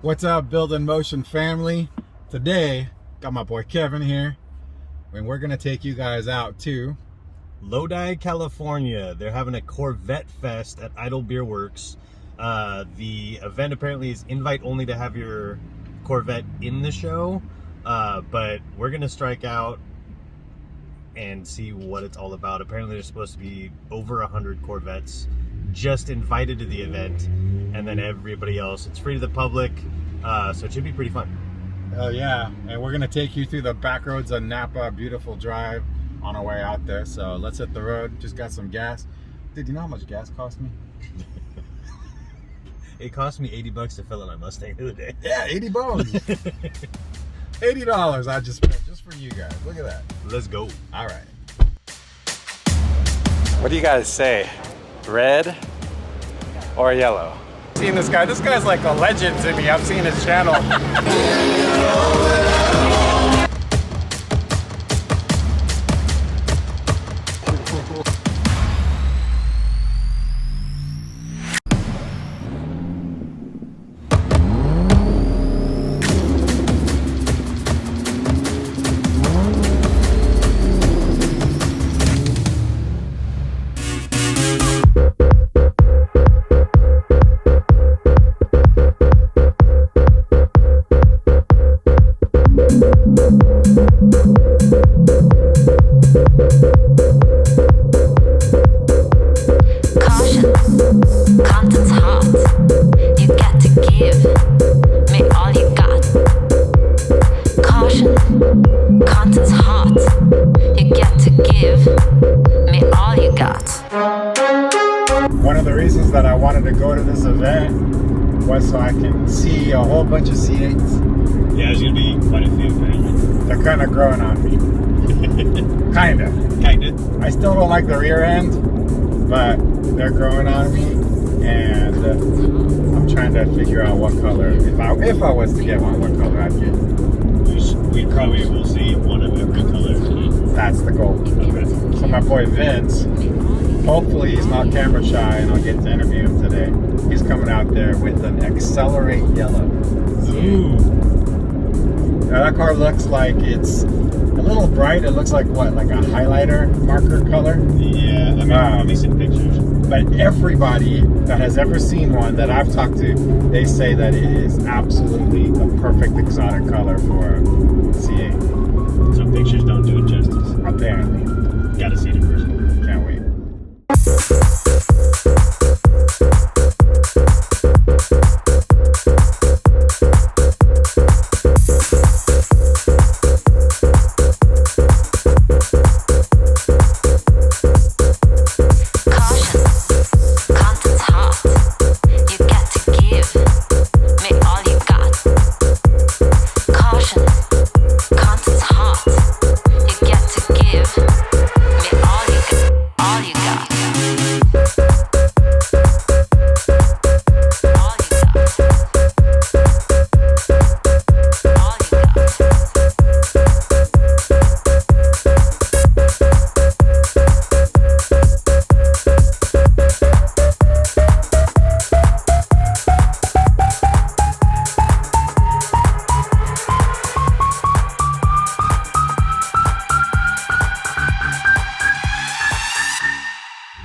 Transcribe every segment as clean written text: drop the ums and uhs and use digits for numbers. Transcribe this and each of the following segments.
What's up, BuildNMotion family? Today, got my boy Kevin here, and we're gonna take you guys out to Lodi, California. They're having a Corvette Fest at Idle Beer Works. The event apparently is invite only to have your Corvette in the show, but we're gonna strike out and see what it's all about. Apparently there's supposed to be over 100 Corvettes just invited to the event, and then everybody else, it's free to the public, so it should be pretty fun. Oh yeah, and we're gonna take you through the back roads of Napa. Beautiful drive on our way out there, so let's hit the road. Just got some gas. Dude, you know how much gas cost me? It cost me $80 to fill in my Mustang the other day. Yeah, 80 bones. $80 I just spent just for you guys. Look at that. Let's go. All right. What do you guys say? Red or yellow? Seen this guy. This guy's like a legend to me. I've seen his channel. One of the reasons that I wanted to go to this event was so I can see a whole bunch of C8s. Yeah, there's gonna be quite a few apparently. They're kind of growing on me. Kinda. I still don't like the rear end, but they're growing on me, and I'm trying to figure out what color. If I was to get one, what color I'd get. We probably will see one of every color. That's the goal. Okay. So my boy Vince, hopefully he's not camera shy and I'll get to interview him today. He's coming out there with an Accelerate Yellow. Ooh. Now that car looks like it's a little bright. It looks like what? Like a highlighter marker color? Yeah, I mean, let me see pictures. But everybody that has ever seen one that I've talked to, they say that it is absolutely the perfect exotic color for a C8. So pictures don't do it justice. Apparently. Gotta see it in person. Can't wait.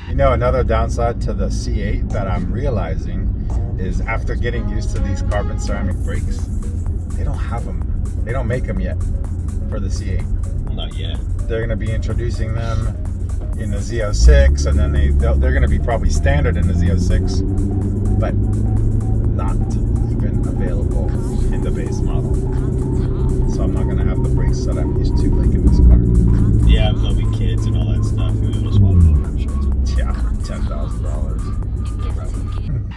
You know, another downside to the C8 that I'm realizing is after getting used to these carbon ceramic brakes, they don't have them. They don't make them yet for the C8. Not yet. They're going to be introducing them in the Z06, and then they're going to be probably standard in the Z06, but not even available in the base model. So I'm not going to have the brakes that I'm used to like in this car. Yeah, there'll be kids and all that stuff. You'll be able to swap it over, I'm sure. Yeah, $10,000.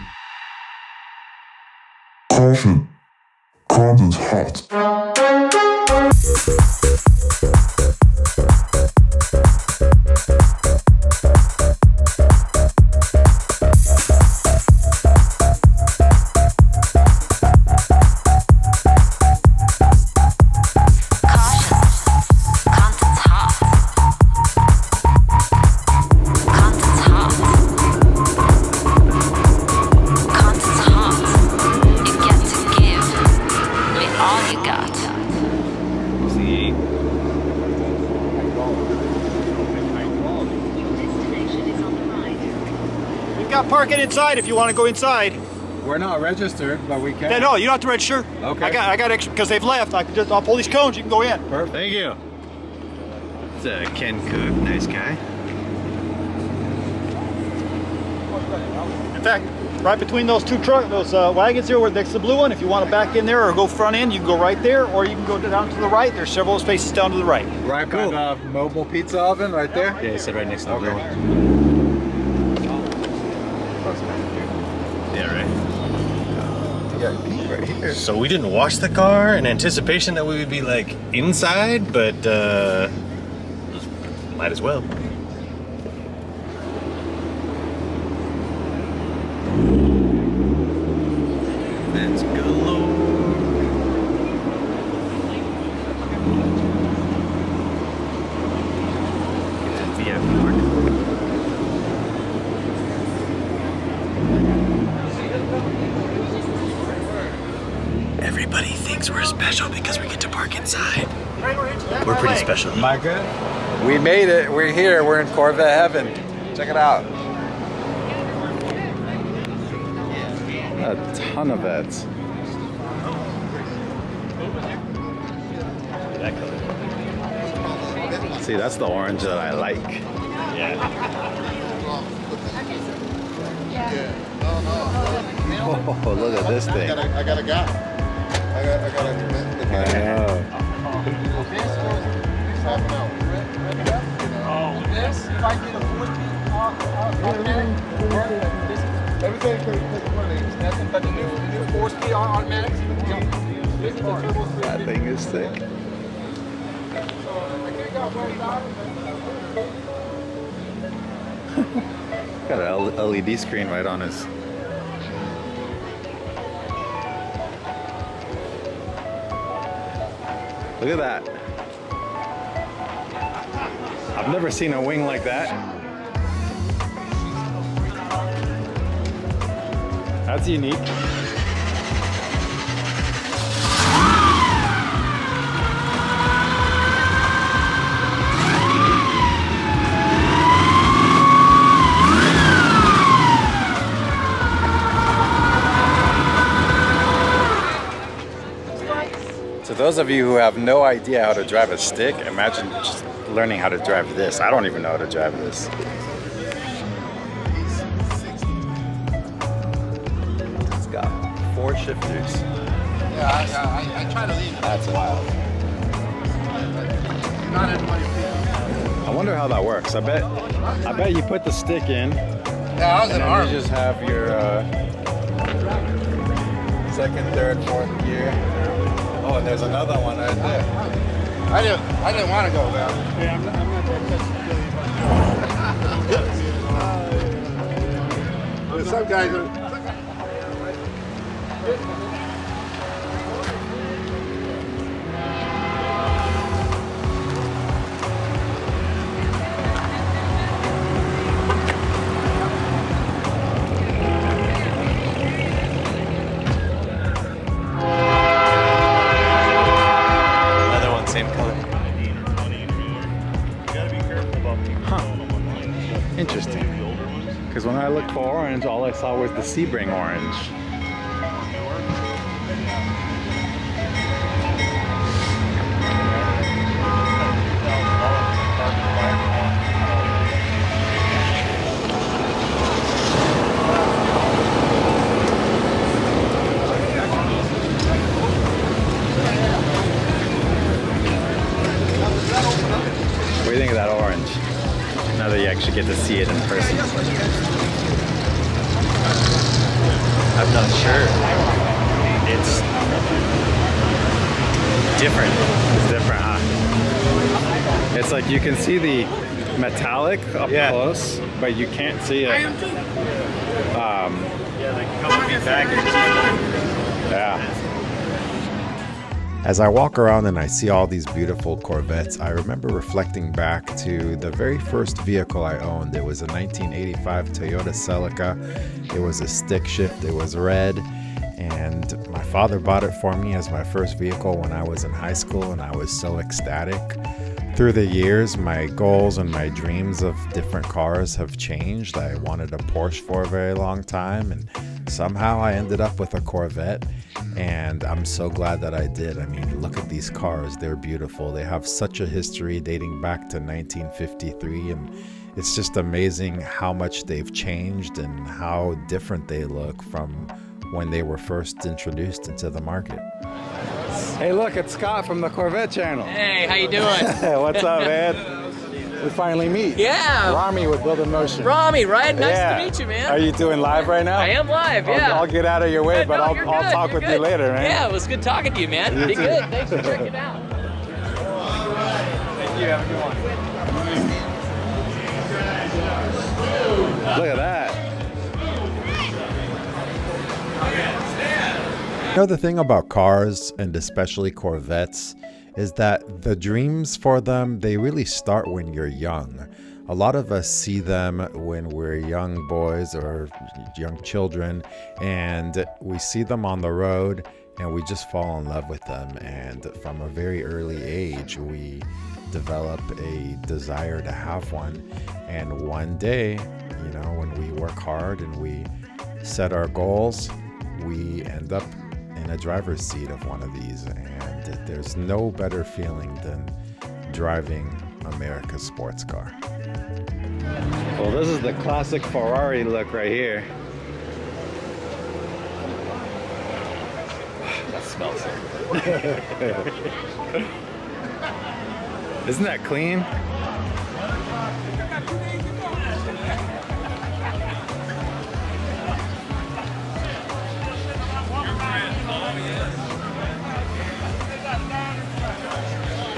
Caution. Content's hot. Content's hot. You get to give. got parking inside if you want to go inside. We're not registered, but we can. Yeah, no, you don't have to register. Okay. I got extra because they've left. I'll pull these cones. You can go in. Perfect. Thank you. It's Ken Cook, nice guy. In fact, right between those two wagons here, where next to the blue one, if you want to back in there or go front end, you can go right there, or you can go down to the right. There's several spaces down to the right. Right by the mobile pizza oven, right there. Yeah, he said right next to the blue one. Yeah, right. Right here. So we didn't wash the car in anticipation that we would be like inside, but might as well. Let's go. Everybody thinks we're special because we get to park inside. We're pretty special. Am I good? We made it. We're here. We're in Corvette heaven. Check it out. A ton of Vets. See, that's the orange that I like. Yeah. Oh, look at this thing. I got a guy. I got a I know. This, if I get a 4-speed everything takes nothing but the new 4-speed automatic. That thing is thick. Got an LED screen right on his. Look at that. I've never seen a wing like that. That's unique. So those of you who have no idea how to drive a stick, imagine just learning how to drive this. I don't even know how to drive this. It's got 4 shifters. Yeah, I try to leave. That's wild. Not everybody. I wonder how that works. I bet you put the stick in, Yeah, I was and an then arm. you just have your second, third, fourth gear. Oh, and there's another one right there. I didn't want to go, man. Yeah, I'm not going to some guys are. Same color. Interesting. Because when I looked for orange, all I saw was the Sebring orange. What do you think of that orange? Now that you actually get to see it in person. I'm not sure. It's different. It's different, huh? It's like you can see the metallic up close, but you can't see it. Yeah. As I walk around and I see all these beautiful Corvettes, I remember reflecting back to the very first vehicle I owned. It was a 1985 Toyota Celica. It was a stick shift. It was red. And my father bought it for me as my first vehicle when I was in high school, and I was so ecstatic. Through the years, my goals and my dreams of different cars have changed. I wanted a Porsche for a very long time, and somehow I ended up with a Corvette, and I'm so glad that I did. I mean, look at these cars. They're beautiful. They have such a history dating back to 1953, and it's just amazing how much they've changed and how different they look from when they were first introduced into the market. Hey, look, it's Scott from the Corvette channel. Hey, how you doing? What's up, man? We finally meet. Yeah. Rami with BuildNMotion. Rami, right? Nice Yeah. to meet you, man. Are you doing live right now? I am live, yeah. I'll get out of your way, Yeah, but no, I'll you're I'll good, talk you're with you good. later, man. Yeah, it was good talking to you, man. You Be too. good. Thanks for checking it out. Thank you. Have a good one. Look at that. You know, the thing about cars, and especially Corvettes, is that the dreams for them, they really start when you're young. A lot of us see them when we're young boys or young children, and we see them on the road and we just fall in love with them. And from a very early age, we develop a desire to have one. And one day, you know, when we work hard and we set our goals, we end up in a driver's seat of one of these, and there's no better feeling than driving America's sports car. Well, this is the classic Ferrari look right here. That smells so good. Isn't that clean?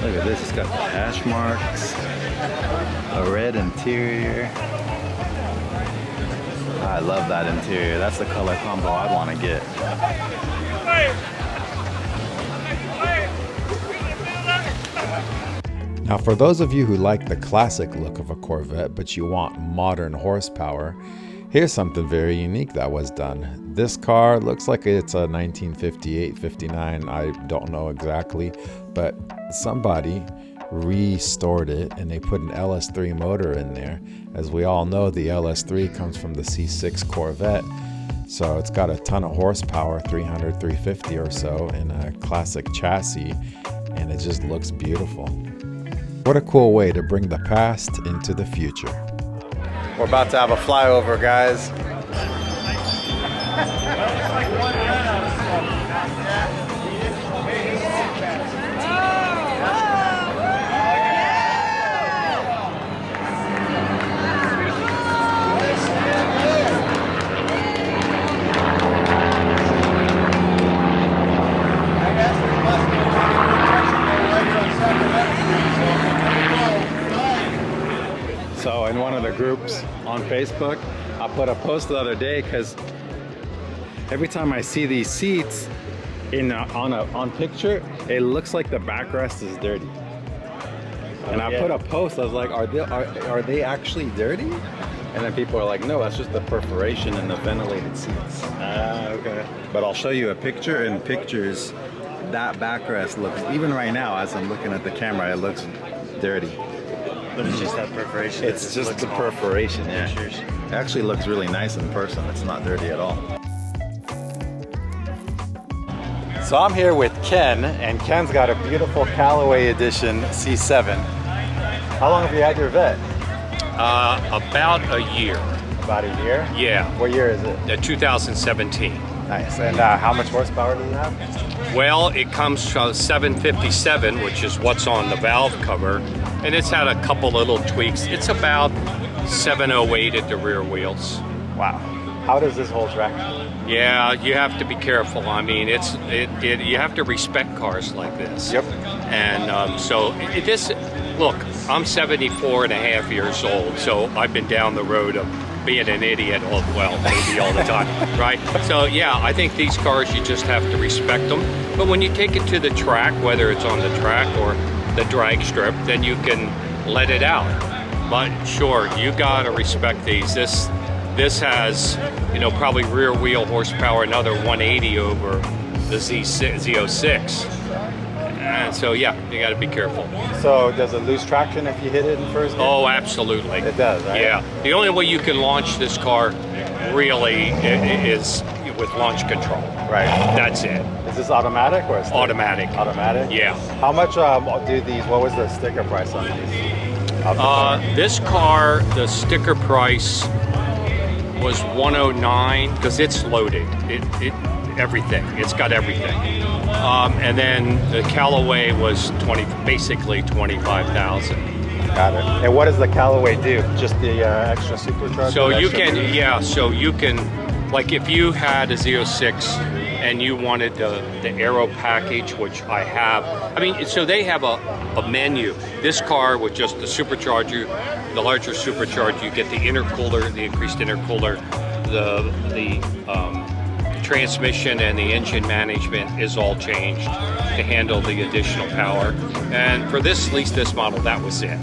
Look at this, it's got the hash marks, a red interior. I love that interior. That's the color combo I'd want to get. Now, for those of you who like the classic look of a Corvette, but you want modern horsepower, here's something very unique that was done. This car looks like it's a 1958, 59, I don't know exactly, but somebody restored it and they put an LS3 motor in there. As we all know, the LS3 comes from the C6 Corvette, so it's got a ton of horsepower, 300, 350 or so, in a classic chassis, and it just looks beautiful. What a cool way to bring the past into the future. We're about to have a flyover, guys. So in one of the groups on Facebook, I put a post the other day because every time I see these seats on picture, it looks like the backrest is dirty. And I put a post, I was like, are they actually dirty? And then people are like, no, that's just the perforation in the ventilated seats. Okay. But I'll show you a picture. In pictures, that backrest looks, even right now as I'm looking at the camera, it looks dirty. But it's just that perforation. It's just the perforation, yeah. It actually looks really nice in person. It's not dirty at all. So I'm here with Ken, and Ken's got a beautiful Callaway edition C7. How long have you had your Vet? About a year. About a year? Yeah. What year is it? 2017. Nice. And how much horsepower does it have? Well, it comes from 757, which is what's on the valve cover, and it's had a couple little tweaks. It's about 708 at the rear wheels. Wow. How does this hold track? Yeah, you have to be careful. I mean, you have to respect cars like this. Yep. And look, I'm 74 and a half years old, so I've been down the road of being an idiot, maybe all the time, right? So yeah, I think these cars, you just have to respect them. But when you take it to the track, whether it's on the track or the drag strip, then you can let it out. But sure, you gotta respect these. This has, probably rear wheel horsepower, another 180 over the Z06. And so yeah, you got to be careful. So does it lose traction if you hit it in first gear? Oh, absolutely. It does, right? Yeah. The only way you can launch this car really is with launch control. Right. That's it. Is this automatic or stick? Automatic. Automatic? Yeah. How much do these, what was the sticker price on these? This car, the sticker price was $109 because it's loaded. It everything. It's got everything. And then the Callaway was basically $25,000. Got it. And what does the Callaway do? Just the extra supercharger? So you extra can, boost? yeah. So you can, like, if you had a Z06 and you wanted the Aero package, which I have. I mean, so they have a menu. This car with just the supercharger, the larger supercharger, you get the intercooler, the increased intercooler, the transmission and the engine management is all changed to handle the additional power. And for this, at least this model, that was it.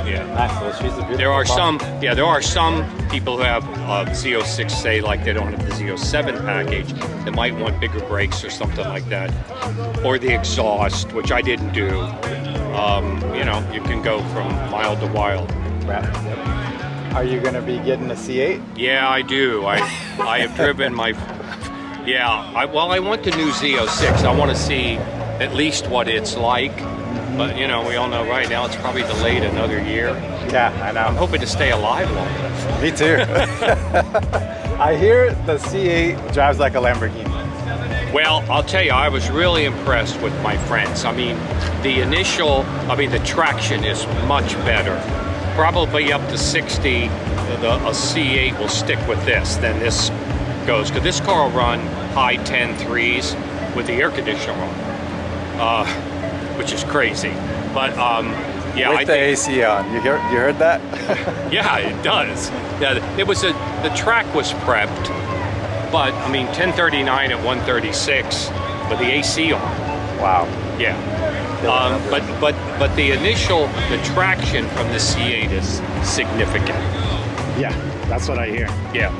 Yeah. Nice. Well, she's a beautiful There are car. there are some people who have Z06, say, like they don't have the Z07 package, they might want bigger brakes or something like that, or the exhaust, which I didn't do. You know, you can go from mild to wild. Right. Yep. Are you going to be getting a C8? Yeah, I do. I have driven my. Yeah. I want the new Z06. I want to see at least what it's like. But you know, we all know right now it's probably delayed another year. Yeah, I know. I'm hoping to stay alive longer. Me too. I hear the C8 drives like a Lamborghini. Well, I'll tell you, I was really impressed with my friends. I mean, the traction is much better. Probably up to 60, a C8 will stick with this than this goes. Because this car will run high 10.3s with the air conditioner on, which is crazy. But yeah, With the AC on. You heard that? yeah, it does. Yeah, the track was prepped, but I mean 1039 at 136 with the AC on. Wow. Yeah. But the traction from the C8 is significant. Yeah, that's what I hear. Yeah.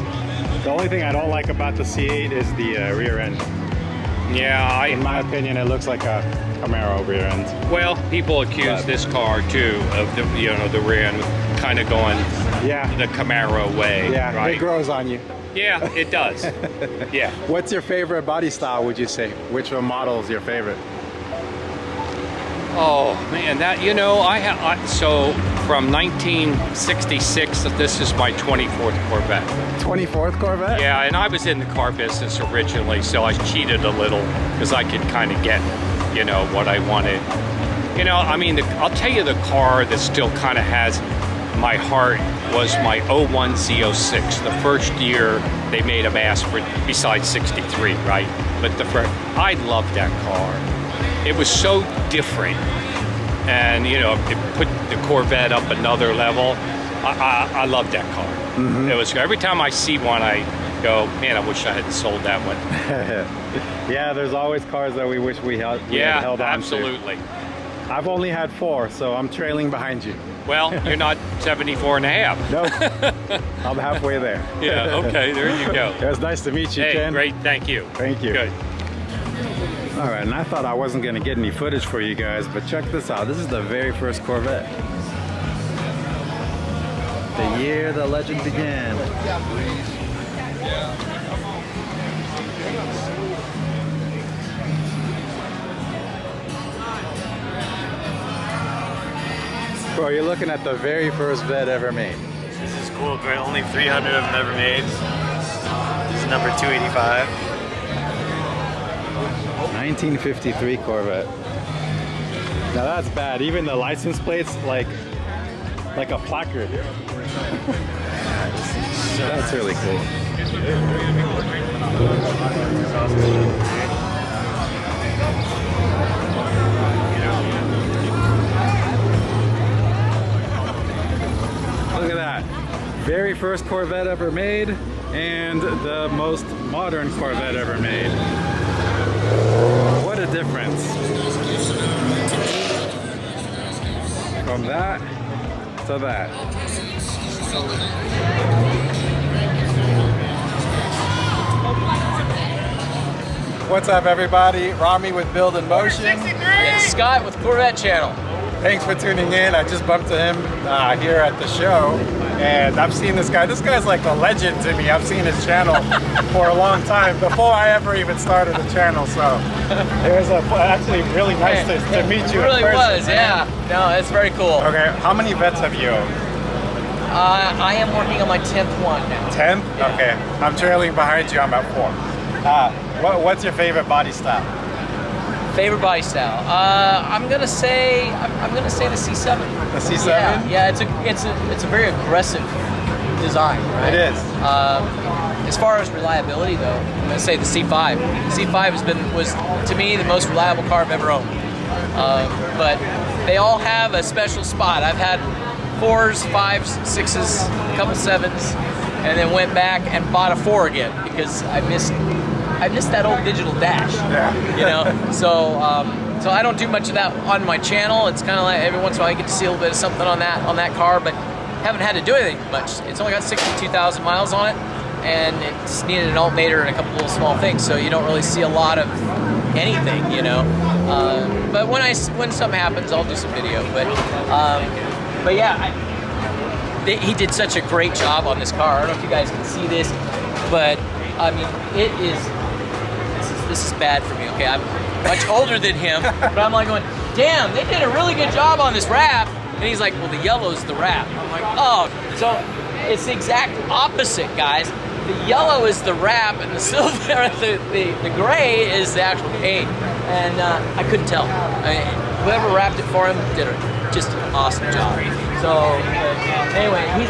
The only thing I don't like about the C8 is the rear end. Yeah, In my opinion, it looks like a Camaro rear end. well, people accuse this car too of the rear end kind of going the Camaro way. Yeah, right? it grows on you. Yeah, it does. Yeah. What's your favorite body style, would you say? Which model is your favorite? Oh man, so from 1966, this is my 24th Corvette. 24th Corvette? Yeah, and I was in the car business originally, so I cheated a little because I could kind of get, what I wanted. I mean, I'll tell you the car that still kind of has my heart was my 01 Z06. The first year they made a mass besides 63, right? But I loved that car. It was so different, and it put the Corvette up another level. I love that car. Mm-hmm. It was every time I see one, I go, man, I wish I had sold that one. Yeah, there's always cars that we wish we had held on absolutely. to. I've only had 4, so I'm trailing behind you. Well, you're not 74 and a half. Nope. I'm halfway there. Yeah, okay, there you go. It was nice to meet you, Hey, Ken. great, thank you. Thank you. Good. All right, and I thought I wasn't going to get any footage for you guys, but check this out. This is the very first Corvette. The year the legend began. Bro, you're looking at the very first Vet ever made. This is cool. Only 300 of them ever made. This is number 285. 1953 Corvette. Now that's bad. Even the license plates like a placard. That's really cool. Look at that. Very first Corvette ever made and the most modern Corvette ever made. What a difference. From that to that. What's up, everybody? Rami with BuildNMotion. is Scott with Corvette Channel. Thanks for tuning in. I just bumped into him here at the show, and I've seen this guy. This guy's like a legend to me. I've seen his channel for a long time, before I ever even started the channel. So it was actually really nice to meet you. It really in person, was, man. yeah. No, it's very cool. Okay, how many vets have you owned? I am working on my 10th one now. 10? Yeah. Okay, I'm trailing behind you. I'm at 4. What's your favorite body style? Favorite body style? I'm gonna say the C7. The C7? Yeah, it's a very aggressive design, right? It is. As far as reliability, though, I'm gonna say the C5. The C5 was to me the most reliable car I've ever owned. But they all have a special spot. I've had 4s, 5s, 6s, a couple 7s, and then went back and bought a 4 again because I missed that old digital dash. Yeah. You know, so I don't do much of that on my channel. It's kind of like every once in a while I get to see a little bit of something on that car, but haven't had to do anything much. It's only got 62,000 miles on it, and it's needed an alternator and a couple little small things, so you don't really see a lot of anything, you know. But when something happens, I'll do some video. But yeah, he did such a great job on this car. I don't know if you guys can see this, but I mean, this is bad for me, okay? I'm much older than him, but I'm like going, damn, they did a really good job on this wrap. And he's like, well, the yellow's the wrap. I'm like, oh, so it's the exact opposite, guys. The yellow is the wrap, and the silver, the gray is the actual paint. And I couldn't tell. Whoever wrapped it for him did just an awesome job. So anyway, he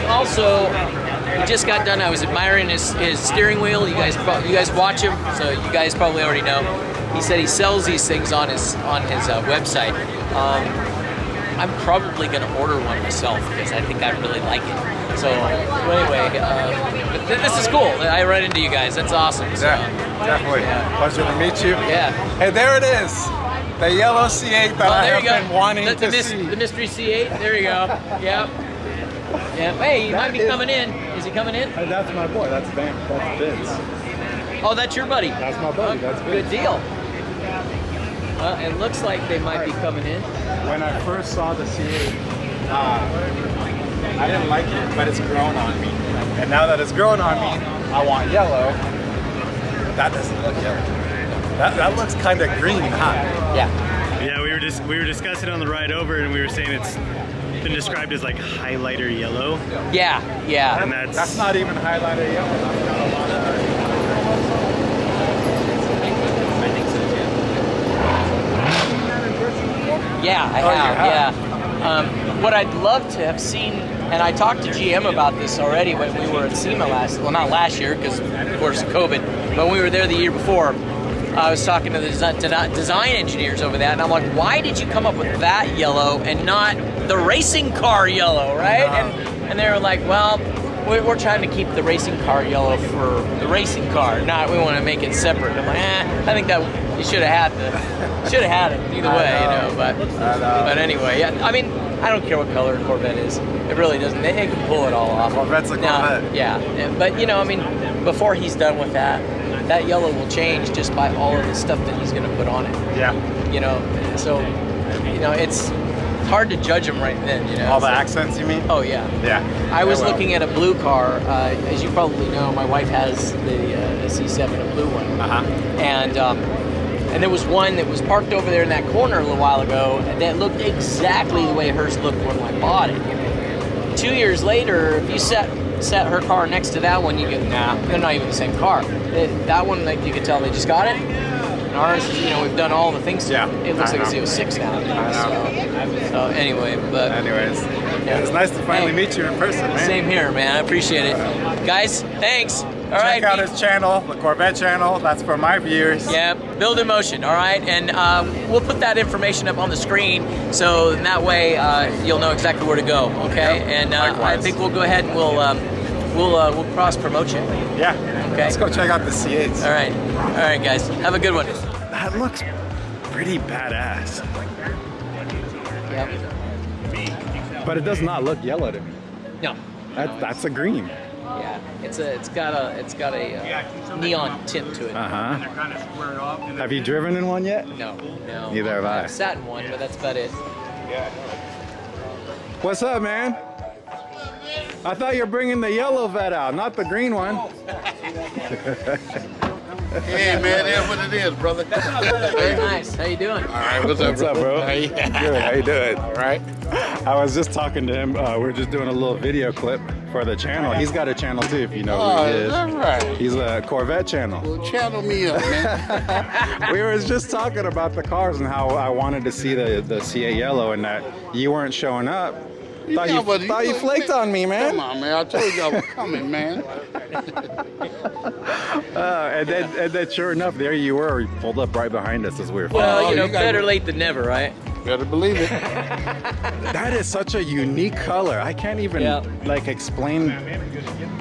just got done. I was admiring his steering wheel. You guys watch him, so you guys probably already know. He said he sells these things on his website. I'm probably going to order one myself because I think I really like it. So anyway, this is cool. I run into you guys. That's awesome. So, Yeah, definitely. Yeah. Pleasure to meet you. Yeah. Hey, there it is. The yellow C8 that I have been wanting to see. The mystery C8. There you go. Yep. Yeah. Hey, he might be coming in. Is he coming in? That's my boy. That's Vince. Oh, that's your buddy. That's my buddy. That's Vince. Good deal. Well, it looks like they might be coming in. When I first saw the C8, I didn't like it, but it's grown on me. And now that it's grown on me, I want yellow. That doesn't look yellow. That looks kind of green, huh? Yeah. Yeah, we were discussing on the ride over, and we were saying it's been described as like highlighter yellow. Yeah, yeah. And That's not even highlighter yellow. That's got a lot of... Yeah, I have. Yeah. What I'd love to have seen, and I talked to GM about this already when we were at SEMA not last year, because of course of COVID, but when we were there the year before. I was talking to the design engineers over that, and I'm like, why did you come up with that yellow and not the racing car yellow, right? And they were like, well, we're trying to keep the racing car yellow for the racing car, we want to make it separate. I'm like, I think that you should have had it either way, you know. But anyway, yeah. I mean, I don't care what color a Corvette is. It really doesn't. They can pull it all off. Corvette's a Corvette. Yeah, but you know, I mean, before he's done with that yellow will change just by all of the stuff that he's going to put on it. Yeah. You know, so you know it's hard to judge him right then. You know, All the accents, you mean? Oh yeah. Yeah. I was looking at a blue car. As you probably know, my wife has the C7, a blue one. And there was one that was parked over there in that corner a little while ago, and that looked exactly the way hers looked when I bought it. 2 years later, if you set her car next to that one, you go, nah, they're not even the same car. That one, like, you could tell they just got it. And ours, you know, we've done all the things to it. It looks like a Z06 now. So anyway, but... Anyways, it's nice to finally meet you in person, man. Same here, man. I appreciate it. Guys, thanks. All right. Check out his channel, the Corvette channel. That's for my viewers. Yeah, BuildNMotion, all right? And we'll put that information up on the screen, so that way you'll know exactly where to go, okay? Yep. And I think we'll go ahead and we'll cross-promote you. Yeah. Okay. Let's go check out the C8s. All right, guys. Have a good one. That looks pretty badass. Yep. But it does not look yellow to me. No. That's a green. Yeah, it's got a neon tint to it. Uh-huh. Have you driven in one yet? No. Neither have I. I've sat in one, but that's about it. What's up, man? I thought you were bringing the yellow vet out, not the green one. Hey man, that's what it is, brother. Very nice. How you doing? All right, what's up, bro? How you? Good, how you doing? All right. I was just talking to him. We're just doing a little video clip for the channel. He's got a channel too, if you know who he is. That's right. He's a Corvette channel. Well, channel me up, man. We were just talking about the cars and how I wanted to see the CA yellow and that you weren't showing up. Thought you flaked on me, man. Come on, man. I told you I was coming, man. And then sure enough, there you were. You pulled up right behind us as we were Well, following. you know, better late than never, right? Better believe it. That is such a unique color. I can't even like explain.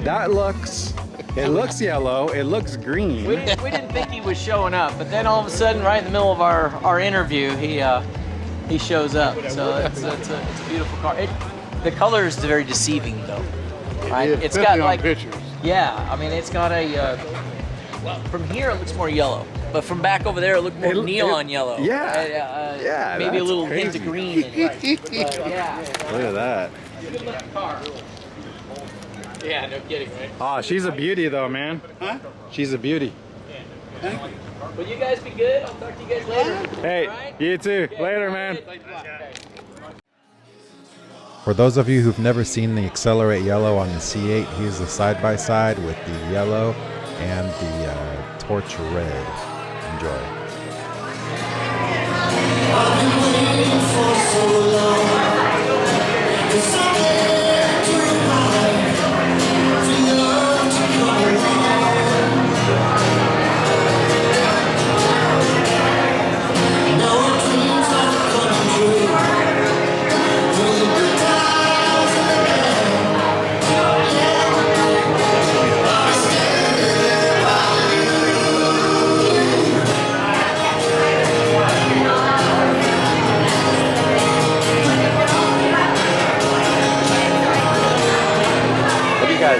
That looks. It looks yellow. It looks green. We didn't think he was showing up, but then all of a sudden, right in the middle of our interview, he shows up. So it's a beautiful car. The color is very deceiving, though. Right? It's got like pictures. Yeah, I mean, it's got a. Well, from here it looks more yellow, but from back over there it looked more neon yellow. Yeah. Yeah. Maybe a little crazy. hint of green in it. But yeah. Look at that. Good looking car. Yeah, no kidding, right? Oh, she's a beauty, though, man. Huh? She's a beauty. Will you guys be good? I'll talk to you guys later. Hey, Right? you too. Later, man. For those of you who've never seen the Accelerate Yellow on the C8, here's the side-by-side with the yellow and the torch red. Enjoy.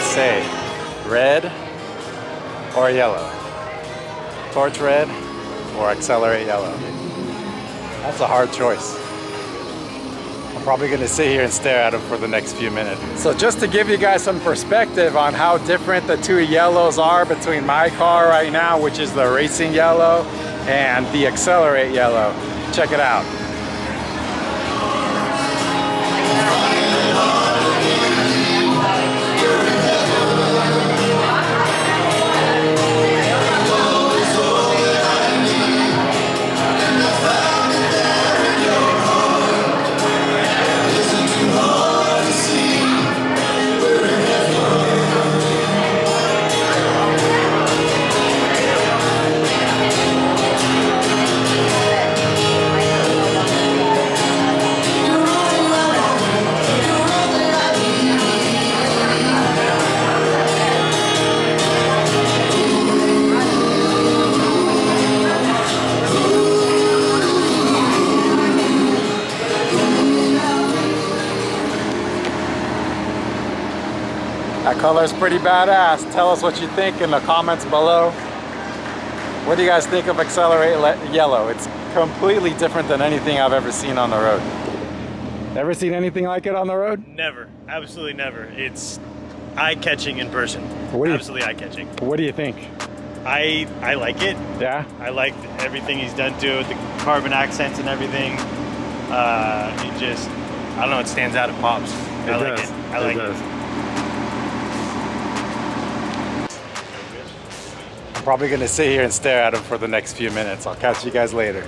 Say red or yellow, torch red or accelerate yellow. That's a hard choice. I'm probably going to sit here and stare at them for the next few minutes. So just to give you guys some perspective on how different the two yellows are between my car right now, which is the racing yellow, and the accelerate yellow, check it out. That color's pretty badass. Tell us what you think in the comments below. What do you guys think of Accelerate Yellow? It's completely different than anything I've ever seen on the road. Ever seen anything like it on the road? Never, absolutely never. It's eye-catching in person. Absolutely eye-catching. What do you think? I like it. Yeah? I like everything he's done to it, the carbon accents and everything. It just, I don't know, it stands out, it pops. I like it. I like it. I'm probably going to sit here and stare at them for the next few minutes. I'll catch you guys later.